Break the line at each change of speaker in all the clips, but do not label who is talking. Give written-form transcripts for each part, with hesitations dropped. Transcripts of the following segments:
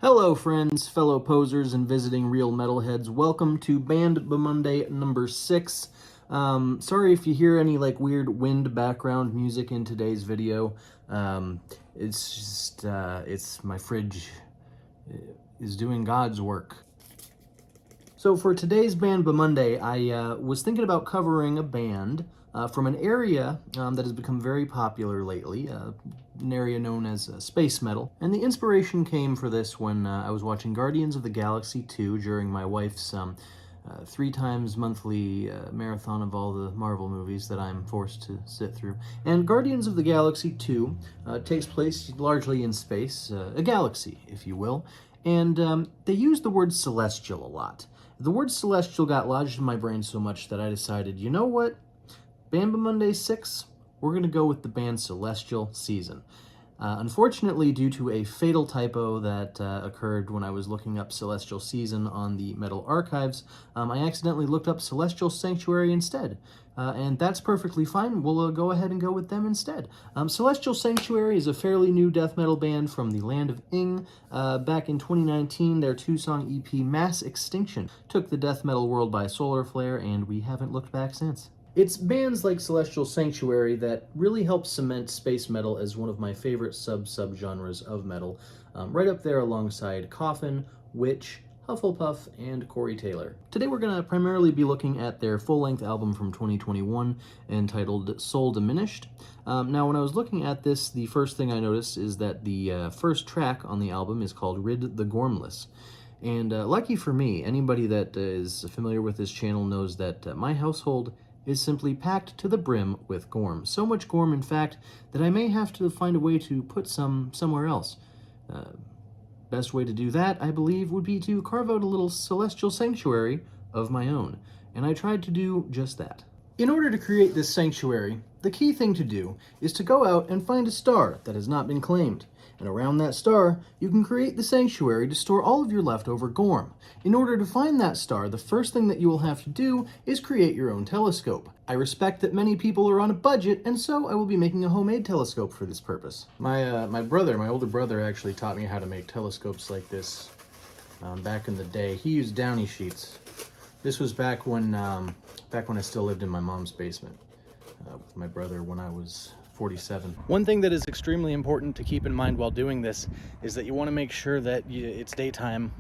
Hello friends, fellow posers, and visiting real metalheads. Welcome to Bmonday number 6. Sorry if you hear any weird wind background music in today's video. It's just, it's my fridge is doing God's work. So for today's Bmonday, I was thinking about covering a band from an area that has become very popular lately, an area known as space metal. And the inspiration came for this when I was watching Guardians of the Galaxy 2 during my wife's 3 times monthly marathon of all the Marvel movies that I'm forced to sit through. And Guardians of the Galaxy 2 takes place largely in space, a galaxy, if you will. And they use the word celestial a lot. The word celestial got lodged in my brain so much that I decided, you know what? Bmonday 6, we're going to go with the band Celestial Season. Unfortunately, due to a fatal typo that occurred when I was looking up Celestial Season on the Metal Archives, I accidentally looked up Celestial Sanctuary instead. And that's perfectly fine. We'll go ahead and go with them instead. Celestial Sanctuary is a fairly new death metal band from the land of Ing. Back in 2019, their 2-song EP Mass Extinction took the death metal world by solar flare, and we haven't looked back since. It's bands like Celestial Sanctuary that really help cement space metal as one of my favorite sub-genres of metal, right up there alongside Coffin, Witch, Hufflepuff, and Corey Taylor. Today we're going to primarily be looking at their full-length album from 2021 entitled Soul Diminished. Now when I was looking at this, the first thing I noticed is that the first track on the album is called Rid the Gormless. And lucky for me, anybody that is familiar with this channel knows that my household is simply packed to the brim with gorm. So much gorm, in fact, that I may have to find a way to put some somewhere else. Best way to do that, I believe, would be to carve out a little celestial sanctuary of my own. And I tried to do just that. In order to create this sanctuary, the key thing to do is to go out and find a star that has not been claimed. And around that star, you can create the sanctuary to store all of your leftover gorm. In order to find that star, the first thing that you will have to do is create your own telescope. I respect that many people are on a budget, and so I will be making a homemade telescope for this purpose. My older brother actually taught me how to make telescopes like this back in the day. He used Downy sheets. This was back when I still lived in my mom's basement with my brother when I was 47. One thing that is extremely important to keep in mind while doing this is that you want to make sure that it's daytime,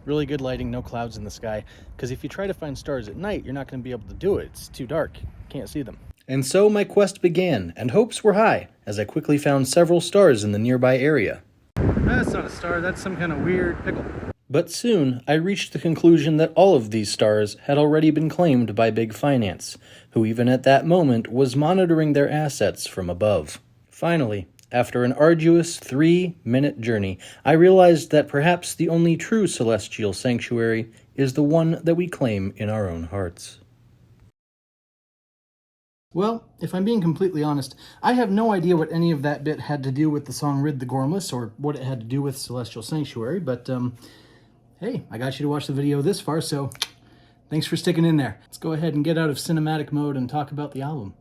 really good lighting, no clouds in the sky, because if you try to find stars at night, you're not going to be able to do it. It's too dark. You can't see them. And so my quest began, and hopes were high, as I quickly found several stars in the nearby area. That's not a star, that's some kind of weird pickle. But soon, I reached the conclusion that all of these stars had already been claimed by Big Finance, who even at that moment was monitoring their assets from above. Finally, after an arduous 3-minute journey, I realized that perhaps the only true celestial sanctuary is the one that we claim in our own hearts. Well, if I'm being completely honest, I have no idea what any of that bit had to do with the song Rid the Gormless, or what it had to do with Celestial Sanctuary, but, hey, I got you to watch the video this far, so thanks for sticking in there. Let's go ahead and get out of cinematic mode and talk about the album.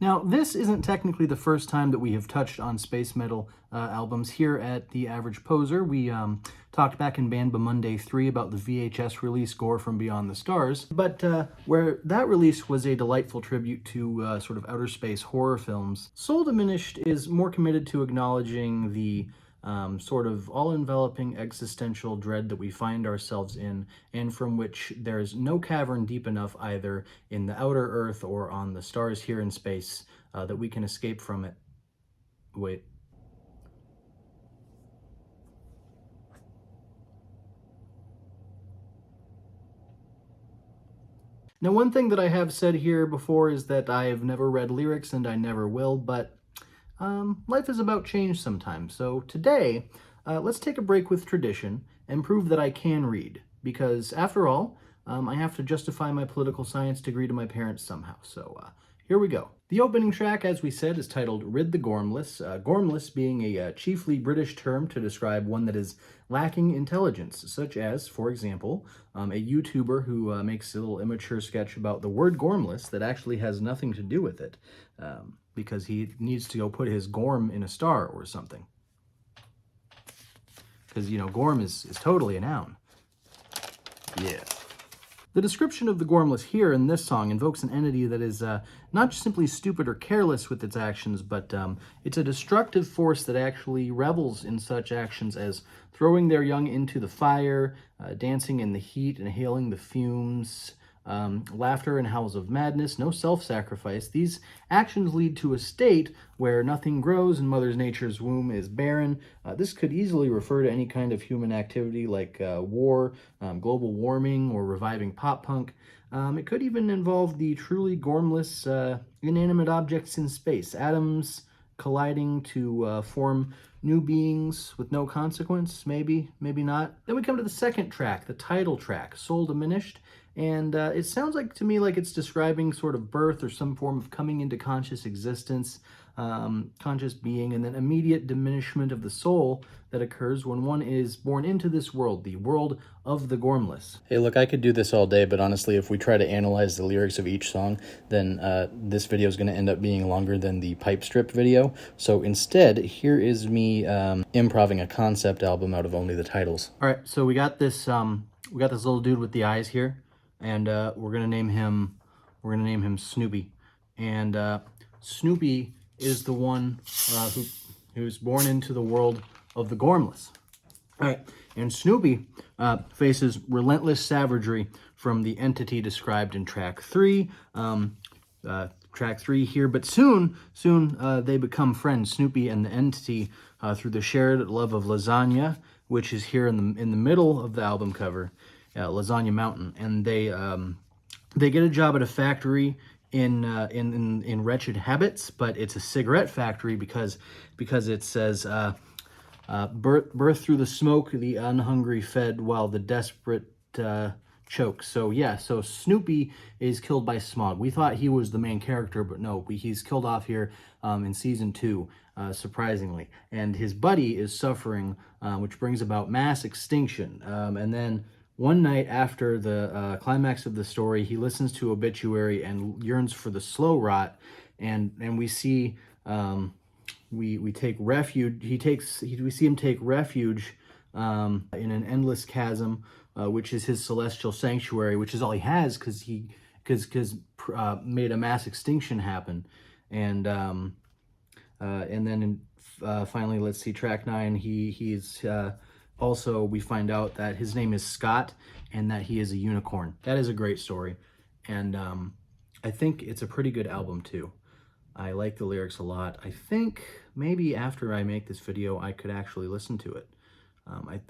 Now, this isn't technically the first time that we have touched on space metal albums here at The Average Poser. We talked back in Bmonday 3 about the VHS release Gore from Beyond the Stars, but where that release was a delightful tribute to sort of outer space horror films, Soul Diminished is more committed to acknowledging the sort of all-enveloping existential dread that we find ourselves in, and from which there's no cavern deep enough either in the outer Earth or on the stars here in space that we can escape from it. Wait. Now, one thing that I have said here before is that I have never read lyrics and I never will, but life is about change sometimes. So today, let's take a break with tradition and prove that I can read. Because after all, I have to justify my political science degree to my parents somehow. So here we go. The opening track, as we said, is titled Rid the Gormless. Gormless being a chiefly British term to describe one that is lacking intelligence, such as, for example, a YouTuber who makes a little immature sketch about the word gormless that actually has nothing to do with it. Because he needs to go put his gorm in a star or something. because, you know, gorm is totally a noun. Yeah. The description of the Gormless here in this song invokes an entity that is not just simply stupid or careless with its actions, but it's a destructive force that actually revels in such actions as throwing their young into the fire, dancing in the heat, inhaling the fumes, laughter and howls of madness, no self-sacrifice. These actions lead to a state where nothing grows and Mother Nature's womb is barren. This could easily refer to any kind of human activity like war, global warming, or reviving pop punk. It could even involve the truly gormless inanimate objects in space, atoms colliding to form new beings with no consequence, maybe, maybe not. Then we come to the second track, the title track, Soul Diminished, and it sounds like to me like it's describing sort of birth or some form of coming into conscious existence, conscious being, and then immediate diminishment of the soul that occurs when one is born into this world, the world of the gormless. Hey, look, I could do this all day, but honestly, if we try to analyze the lyrics of each song, then this video is going to end up being longer than the pipe strip video. So instead, here is me improving a concept album out of only the titles. All right, so we got this little dude with the eyes here, and we're gonna name him Snoopy, and Snoopy is the one who's born into the world of the gormless. All right, and Snoopy faces relentless savagery from the entity described in track 3. Track 3 here, but soon they become friends, Snoopy and the entity, through the shared love of lasagna, which is here in the middle of the album cover, Lasagna Mountain, and they get a job at a factory in Wretched Habits, but it's a cigarette factory because it says birth through the smoke, the unhungry fed while the desperate choke. So yeah, so Snoopy is killed by smog. We thought he was the main character, but no, he's killed off here in season 2, surprisingly. And his buddy is suffering, which brings about mass extinction. And then one night after the climax of the story, he listens to obituary and yearns for the slow rot, and we see we take refuge. We see him take refuge in an endless chasm, which is his celestial sanctuary, which is all he has because he made a mass extinction happen, and then finally, let's see, track 9. He's also, we find out that his name is Scott and that he is a unicorn. That is a great story, and I think it's a pretty good album too. I like the lyrics a lot. I think maybe after I make this video, I could actually listen to it.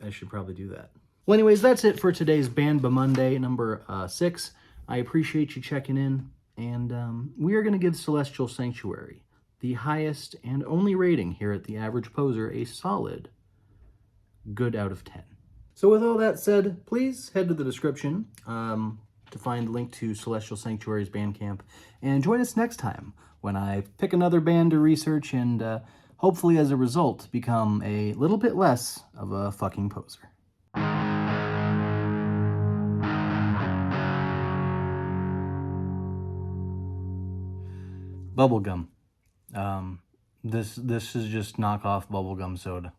I should probably do that. Well, anyways, that's it for today's Band Bmonday number 6. I appreciate you checking in, and we are going to give Celestial Sanctuary the highest and only rating here at The Average Poser, a solid good out of 10. So with all that said, please head to the description to find a link to Celestial Sanctuary's Bandcamp, and join us next time when I pick another band to research and hopefully as a result become a little bit less of a fucking poser. Bubblegum. This is just knockoff bubblegum soda.